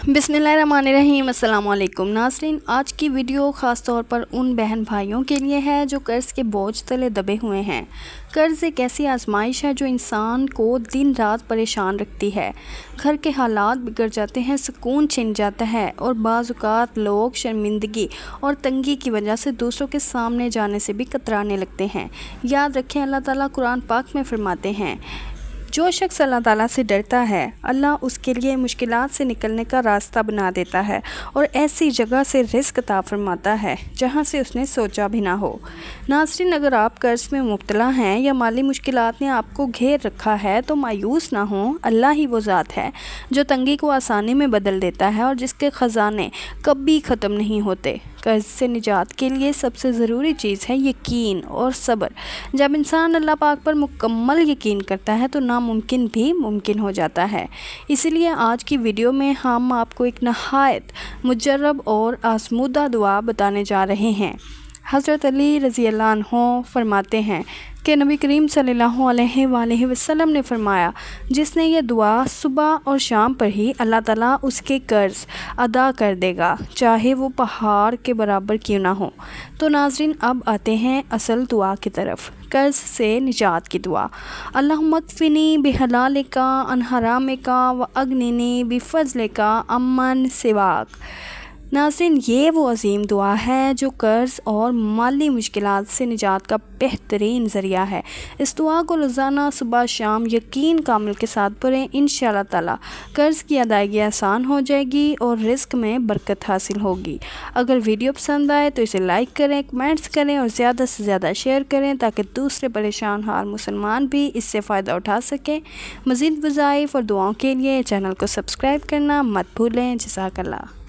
बिस्मिल्लाहिर्रहमानिर्रहीम। अस्सलाम वालेकुम नाज़रीन, आज की वीडियो ख़ास तौर पर उन बहन भाइयों के लिए है जो कर्ज़ के बोझ तले दबे हुए हैं। कर्ज़ एक ऐसी आजमाइश है जो इंसान को दिन रात परेशान रखती है। घर के हालात बिगड़ जाते हैं, सुकून छिन जाता है और बाज़ औक़ात लोग शर्मिंदगी और तंगी की वजह से दूसरों के सामने जाने से भी कतराने लगते हैं। याद रखें, अल्लाह ताला कुरान पाक में फरमाते हैं, जो शख्स अल्लाह ताला से डरता है, अल्लाह उसके लिए मुश्किलात से निकलने का रास्ता बना देता है और ऐसी जगह से रिज़्क़ अता फरमाता है जहां से उसने सोचा भी ना हो। नाज़रीन, अगर आप कर्ज़ में मुब्तला हैं या माली मुश्किलात ने आपको घेर रखा है तो मायूस ना हों। अल्लाह ही वो ज़ात है जो तंगी को आसानी में बदल देता है और जिसके ख़जाने कभी ख़त्म नहीं होते। कर्ज़ से निजात के लिए सबसे ज़रूरी चीज़ है यकीन और सब्र। जब इंसान अल्लाह पाक पर मुकम्मल यकीन करता है तो नामुमकिन भी मुमकिन हो जाता है। इसीलिए आज की वीडियो में हम आपको एक नहायत मुजर्रब और आज़मूदा दुआ बताने जा रहे हैं। हज़रत अली रज़ी अल्लाह अन्हु फरमाते हैं कि नबी करीम सल्लल्लाहु अलैहि वसल्लम ने फरमाया, जिसने ये दुआ सुबह और शाम पर ही अल्लाह ताला उसके कर्ज़ अदा कर देगा, चाहे वो पहाड़ के बराबर क्यों ना हो। तो नाज़रीन, अब आते हैं असल दुआ की तरफ। कर्ज़ से निजात की दुआ। अल्लाहुम्मा अक्फ़िनी बिहलालिका अन हरामिका व अगनिनी बिफ़ज़लिका अम्मन सिवाक। नाज़रीन, ये वो अज़ीम दुआ है जो कर्ज़ और माली मुश्किलात से निजात का बेहतरीन ज़रिया है। इस दुआ को रोज़ाना सुबह शाम यकीन कामिल के साथ पढ़ें। इंशाअल्लाह ताला कर्ज़ की अदायगी आसान हो जाएगी और रिज़्क़ में बरकत हासिल होगी। अगर वीडियो पसंद आए तो इसे लाइक करें, कमेंट्स करें और ज़्यादा से ज़्यादा शेयर करें ताकि दूसरे परेशान हाल मुसलमान भी इससे फ़ायदा उठा सकें। मज़ीद वज़ाइफ और दुआओं के लिए चैनल को सब्सक्राइब करना मत भूलें। जज़ाकल्लाह।